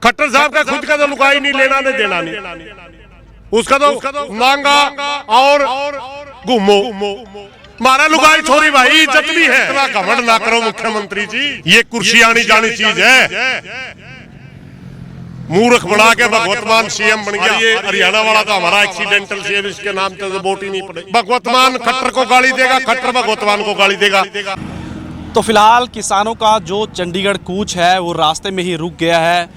खट्टर साहब का खुद का तो लुकाई नहीं, लेना नहीं देना नहीं, उसका तो नांगा और घूमो। मारा लुगाई छोरी भाई, इज्जत भी है। इतना घमंड ना करो मुख्यमंत्री जी, ये कुर्सी आनी जानी चीज है। मूर्ख बना के भगवत मान सीएम बन गया। ये हरियाणा वाला तो हमारा एक्सीडेंटल सीएम, इसके नाम से वोट ही नहीं पड़े। भगवत मान खट्टर को गाली देगा, खट्टर भगवत मान को गाली देगा। तो फिलहाल किसानों का जो चंडीगढ़ कूच है वो रास्ते में ही रुक गया है।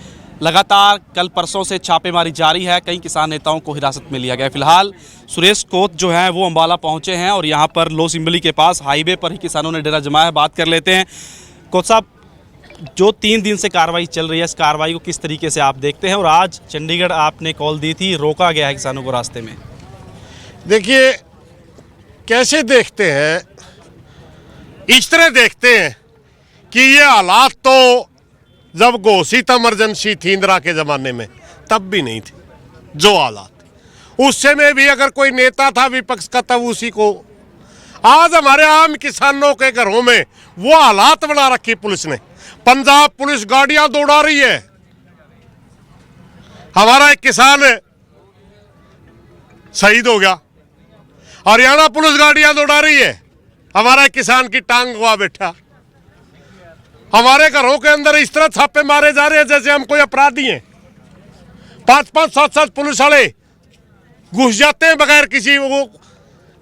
लगातार कल परसों से छापेमारी जारी है, कई किसान नेताओं को हिरासत में लिया गया है। फिलहाल सुरेश कोत जो हैं वो अम्बाला पहुंचे हैं और यहां पर लो सिंबली के पास हाईवे पर ही किसानों ने डेरा जमाया है। बात कर लेते हैं। कोत साहब, जो 3 दिन से कार्रवाई चल रही है, इस कार्रवाई को किस तरीके से आप देखते हैं? और आज चंडीगढ़ आपने कॉल दी थी, रोका गया है किसानों को रास्ते में। देखिए कैसे देखते हैं, इस तरह देखते हैं कि ये हालात तो जब घोषित इमरजेंसी थी इंदिरा के जमाने में तब भी नहीं थी। जो हालात उस समय भी अगर कोई नेता था विपक्ष का तब उसी को, आज हमारे आम किसानों के घरों में वो हालात बना रखी पुलिस ने। पंजाब पुलिस गाड़ियां दौड़ा रही है, हमारा एक किसान शहीद हो गया। हरियाणा पुलिस गाड़ियां दौड़ा रही है, हमारा एक किसान की टांग हुआ बैठा। हमारे घरों के अंदर इस तरह छापे मारे जा रहे हैं जैसे हम कोई अपराधी हैं। 5-5, 7-7 पुलिस वाले घुस जाते हैं बगैर किसी, वो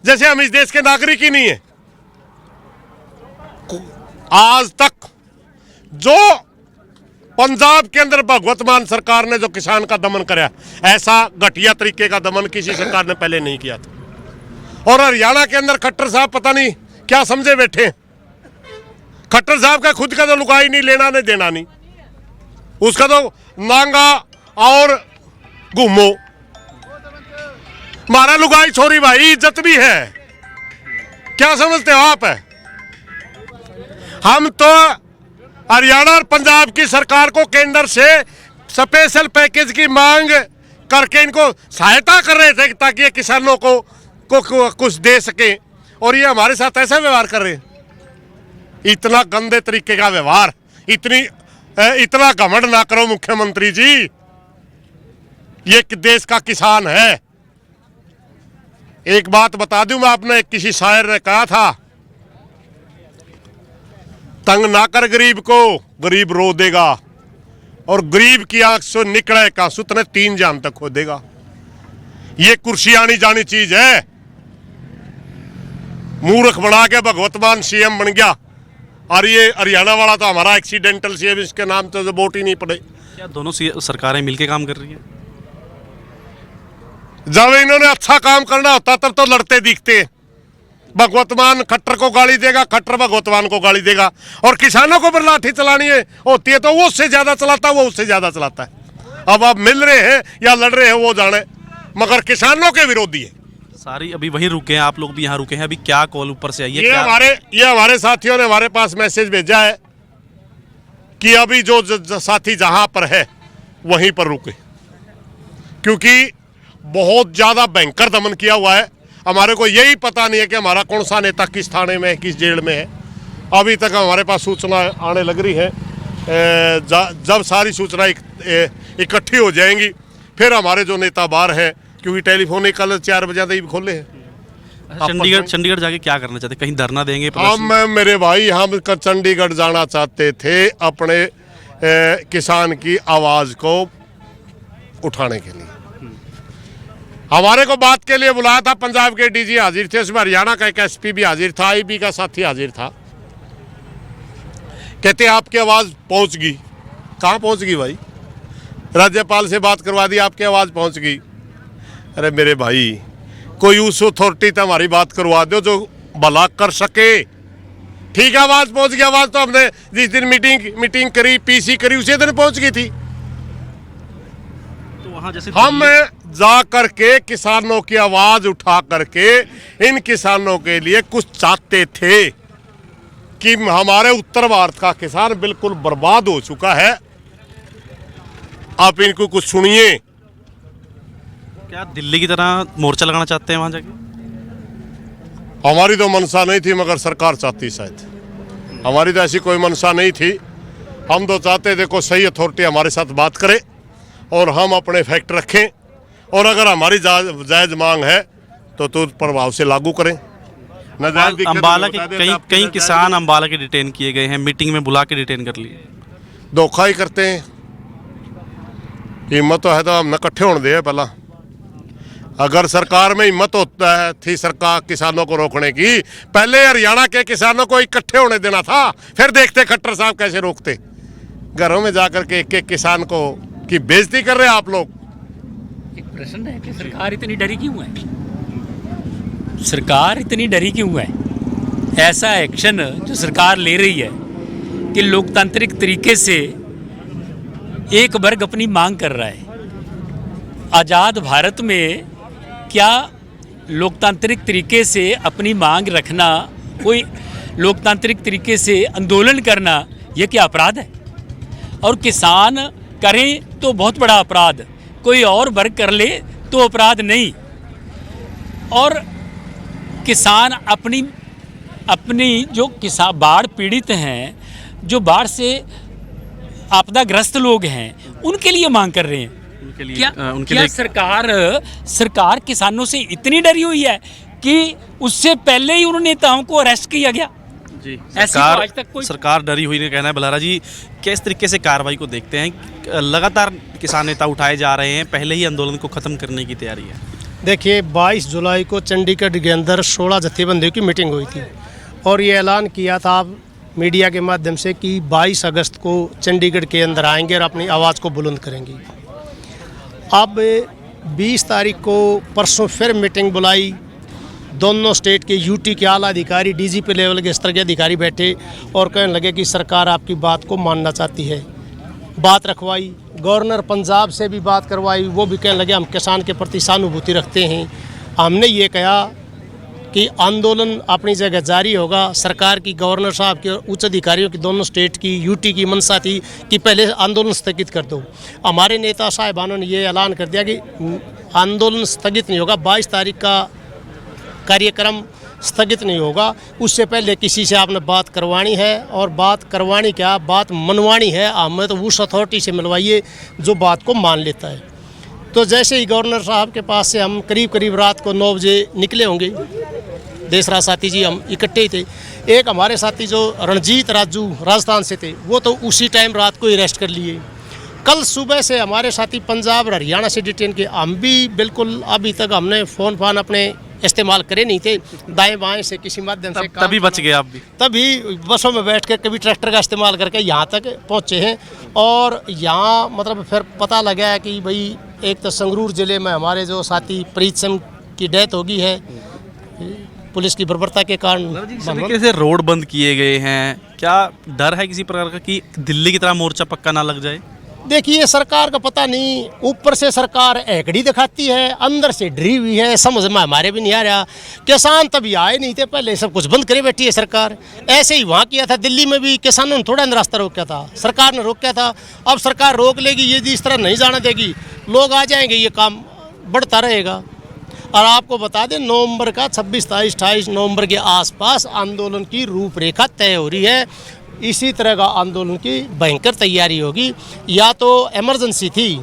जैसे हम इस देश के नागरिक ही नहीं है। आज तक जो पंजाब के अंदर भगवत मान सरकार ने जो किसान का दमन कराया, ऐसा घटिया तरीके का दमन किसी सरकार ने पहले नहीं किया था। और हरियाणा के अंदर खट्टर साहब पता नहीं क्या समझे बैठे। खट्टर साहब का खुद का तो लुगाई नहीं, लेना नहीं देना नहीं, उसका तो नांगा और घूमो। मारा लुगाई छोरी भाई, इज्जत भी है। क्या समझते हो आप? हम तो हरियाणा और पंजाब की सरकार को केंद्र से स्पेशल पैकेज की मांग करके इनको सहायता कर रहे थे ताकि ये किसानों को कुछ दे सके, और ये हमारे साथ ऐसा व्यवहार कर रहे हैं। इतना गंदे तरीके का व्यवहार, इतना घमंड ना करो मुख्यमंत्री जी, ये देश का किसान है। एक बात बता दूं मैं, आपने किसी शायर ने कहा था, तंग ना कर गरीब को, गरीब रो देगा, और गरीब की आंख से निकले का सुतने 3 जान तक खो देगा। ये कुर्सी आनी जानी चीज है। मूर्ख बना के भगवत मान सीएम बन गया। और ये हरियाणा वाला तो हमारा एक्सीडेंटल सीएम, इसके नाम से वोट ही नहीं पड़े। क्या दोनों सरकारें मिलकर काम कर रही हैं? जब इन्होंने अच्छा काम करना होता तब तो लड़ते दिखते हैं। भगवत मान खट्टर को गाली देगा, खट्टर भगवत मान को गाली देगा, और किसानों को पर लाठी चलानी होती है तो वो उससे ज्यादा चलाता है, वो उससे ज्यादा चलाता है। अब आप मिल रहे हैं या लड़ रहे हैं वो जाने, मगर किसानों के विरोधी है सारी। अभी वहीं रुके हैं, आप लोग भी यहाँ रुके हैं। अभी क्या कॉल ऊपर से आई है? ये हमारे साथियों ने हमारे पास मैसेज भेजा है कि अभी जो साथी जहां पर है वहीं पर रुके, क्योंकि बहुत ज्यादा भयंकर दमन किया हुआ है। हमारे को यही पता नहीं है कि हमारा कौन सा नेता किस थाने में है, किस जेल में है। अभी तक हमारे पास सूचना आने लग रही है। जब सारी सूचना इकट्ठी हो जाएंगी फिर हमारे जो नेता बाहर हैं, क्योंकि टेलीफोन कल 4 बजे तक खोले हैं। चंडीगढ़ जाके क्या करना चाहते? कहीं धरना देंगे? मेरे भाई, हम चंडीगढ़ जाना चाहते थे अपने किसान की आवाज को उठाने के लिए। हमारे को बात के लिए बुलाया था, पंजाब के डीजी हाजिर थे, उसमें हरियाणा का एक एसपी भी हाजिर था, आईबी का साथी हाजिर था। कहते आपकी आवाज पहुंच गई। कहाँ पहुंच गई भाई? राज्यपाल से बात करवा दी, आपकी आवाज पहुंच गई। अरे मेरे भाई, कोई उस अथॉरिटी से हमारी बात करवा दो जो भला कर सके। ठीक है, आवाज पहुंच गई। आवाज तो हमने जिस दिन मीटिंग करी, पीसी करी, उसी दिन पहुंच गई थी। तो वहां जैसे हम जा करके किसानों की आवाज उठा करके इन किसानों के लिए कुछ चाहते थे कि हमारे उत्तर भारत का किसान बिल्कुल बर्बाद हो चुका है, आप इनको कुछ सुनिए। क्या दिल्ली की तरह मोर्चा लगाना चाहते हैं वहां जाके? हमारी तो मंशा नहीं थी, मगर सरकार चाहती शायद। हमारी तो ऐसी कोई मंशा नहीं थी। हम तो चाहते थे कोई सही अथॉरिटी हमारे साथ बात करे और हम अपने फैक्ट रखें, और अगर हमारी जायज़ मांग है तो प्रभाव से लागू करें। नाजायज़ दिखे तो अम्बाला के बता दें, आपको कई नाजायज़ किसान अम्बाला के डिटेन किए गए हैं, मीटिंग में बुला के डिटेन कर लिए। धोखा ही करते हैं। हिम्मत तो है तो हम इकट्ठे होने दे पहला। अगर सरकार में हिम्मत होता है थी सरकार किसानों को रोकने की, पहले हरियाणा के किसानों को इकट्ठे होने देना था, फिर देखते खट्टर साहब कैसे रोकते। घरों में जाकर के एक किसान को की बेइज्जती कर रहे हैं आप लोग। एक प्रश्न है कि सरकार इतनी डरी क्यों है? सरकार इतनी डरी क्यों है? ऐसा एक्शन जो सरकार ले रही है कि लोकतांत्रिक तरीके से एक वर्ग अपनी मांग कर रहा है। आज़ाद भारत में क्या लोकतांत्रिक तरीके से अपनी मांग रखना, कोई लोकतांत्रिक तरीके से आंदोलन करना, ये क्या अपराध है? और किसान करें तो बहुत बड़ा अपराध, कोई और वर्ग कर ले तो अपराध नहीं। और किसान अपनी जो किसान बाढ़ पीड़ित हैं, जो बाढ़ से आपदाग्रस्त लोग हैं, उनके लिए मांग कर रहे हैं। उनके लिए क्या सरकार किसानों से इतनी डरी हुई है कि उससे पहले ही उन नेताओं को अरेस्ट किया गया? जी, ऐसी तो आज तक कोई सरकार डरी हुई नहीं कहना है। बलहारा जी, किस तरीके से कार्रवाई को देखते हैं? लगातार किसान नेता उठाए जा रहे हैं, पहले ही आंदोलन को ख़त्म करने की तैयारी है। देखिए, 22 जुलाई को चंडीगढ़ के अंदर 16 जत्थेबंदियों की मीटिंग हुई थी और ये ऐलान किया था आप मीडिया के माध्यम से कि 22 अगस्त को चंडीगढ़ के अंदर आएंगे और अपनी आवाज़ को बुलंद करेंगे। अब 20 तारीख को परसों फिर मीटिंग बुलाई, दोनों स्टेट के यूटी के आला अधिकारी, डीजीपी लेवल के स्तर के अधिकारी बैठे और कहने लगे कि सरकार आपकी बात को मानना चाहती है। बात रखवाई, गवर्नर पंजाब से भी बात करवाई, वो भी कहने लगे हम किसान के प्रति सहानुभूति रखते हैं। हमने ये कहा कि आंदोलन अपनी जगह जारी होगा। सरकार की, गवर्नर साहब के, उच्च अधिकारियों की, दोनों स्टेट की, यूटी की मंशा थी कि पहले आंदोलन स्थगित कर दो। हमारे नेता साहिबानों ने ये ऐलान कर दिया कि आंदोलन स्थगित नहीं होगा, 22 तारीख का कार्यक्रम स्थगित नहीं होगा। उससे पहले किसी से आपने बात करवानी है, और बात करवानी क्या, बात मनवानी है, हमें तो उस अथॉरिटी से मिलवाइए जो बात को मान लेता है। तो जैसे ही गवर्नर साहब के पास से हम करीब रात को 9 बजे निकले होंगे, देशराज साथी जी हम इकट्ठे ही थे। एक हमारे साथी जो रणजीत राजू राजस्थान से थे, वो तो उसी टाइम रात को ही अरेस्ट कर लिए। कल सुबह से हमारे साथी पंजाब और हरियाणा से डिटेन किए। हम भी बिल्कुल अभी तक हमने फ़ोन अपने इस्तेमाल करे नहीं थे, दाएं बाएं से किसी माध्यम से तभी बच गए आप भी। तभी बसों में बैठ कर कभी ट्रैक्टर का इस्तेमाल करके यहाँ तक पहुँचे हैं। और यहाँ मतलब फिर पता लगा है कि भाई एक तो संगरूर ज़िले में हमारे जो साथी प्रीत सिंह की डेथ हो गई है पुलिस की बर्बरता के कारण। जिस तरीके से रोड बंद किए गए हैं, क्या डर है किसी प्रकार का कि दिल्ली की तरह मोर्चा पक्का ना लग जाए? देखिए, सरकार का पता नहीं, ऊपर से सरकार एकड़ी दिखाती है, अंदर से डरी हुई है, समझ में हमारे भी नहीं आ रहा। किसान तभी आए नहीं थे, पहले सब कुछ बंद करे बैठी है सरकार। ऐसे ही वहाँ किया था, दिल्ली में भी किसानों ने थोड़ा रास्ता रोका था, सरकार ने रोका था। अब सरकार रोक लेगी, ये इस तरह नहीं जाना देगी, लोग आ जाएंगे, ये काम बढ़ता रहेगा। और आपको बता दें, नवंबर का 26, 27, 28 नवंबर के आसपास आंदोलन की रूपरेखा तय हो रही है। इसी तरह का आंदोलन की भयंकर तैयारी होगी। या तो इमरजेंसी थी,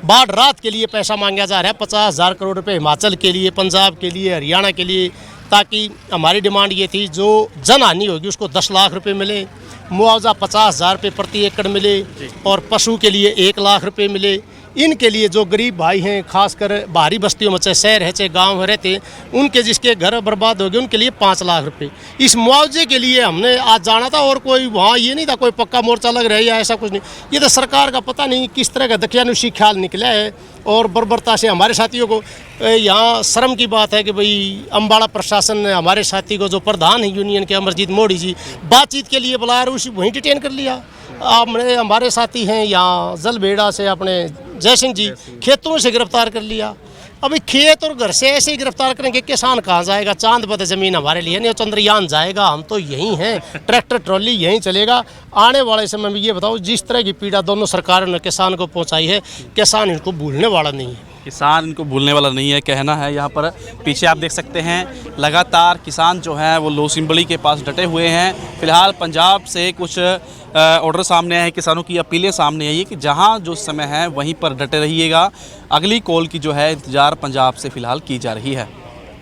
बाढ़ रात के लिए पैसा मांगा जा रहा है 50,000 करोड़ रुपए हिमाचल के लिए, पंजाब के लिए, हरियाणा के लिए, ताकि हमारी डिमांड ये थी जो जनहानि होगी उसको 10 लाख रुपए मिले, मुआवजा 50,000 रुपये प्रति एकड़ मिले, और पशु के लिए 1 लाख रुपये मिले। इनके लिए जो गरीब भाई हैं, खासकर बाहरी बस्तियों में, चाहे शहर है चाहे गांव में रहते हैं, उनके जिसके घर बर्बाद हो गए, उनके लिए 5 लाख रुपए। इस मुआवजे के लिए हमने आज जाना था, और कोई वहाँ ये नहीं था कोई पक्का मोर्चा लग रहा है या ऐसा कुछ नहीं। ये तो सरकार का पता नहीं किस तरह का दकियानुसी ख्याल निकला है, और बर्बरता से हमारे साथियों को। यहाँ शर्म की बात है कि भाई अम्बाड़ा प्रशासन ने हमारे साथी को, जो प्रधान है यूनियन के अमरजीत मोदी जी, बातचीत के लिए बुलाया, उसी वहीं डिटेन कर लिया। हमारे साथी हैं यहाँ जलबेड़ा से अपने जय सिंह जी, खेतों से गिरफ्तार कर लिया। अभी खेत और घर से ऐसे ही गिरफ्तार करेंगे, किसान कहाँ जाएगा? चांद पर ज़मीन हमारे लिए नहीं, चंद्रयान जाएगा, हम तो यहीं हैं, ट्रैक्टर ट्रॉली यहीं चलेगा। आने वाले समय में ये बताओ, जिस तरह की पीड़ा दोनों सरकारों ने किसान को पहुँचाई है, किसान इनको भूलने वाला नहीं है। किसान इनको भूलने वाला नहीं है, कहना है। यहाँ पर पीछे आप देख सकते हैं लगातार किसान जो हैं वो लो सिंबड़ी के पास डटे हुए हैं। फिलहाल पंजाब से कुछ ऑर्डर सामने आए हैं, किसानों की अपीलें सामने आई है कि जहाँ जो समय है वहीं पर डटे रहिएगा। अगली कॉल की जो है इंतज़ार पंजाब से फ़िलहाल की जा रही है।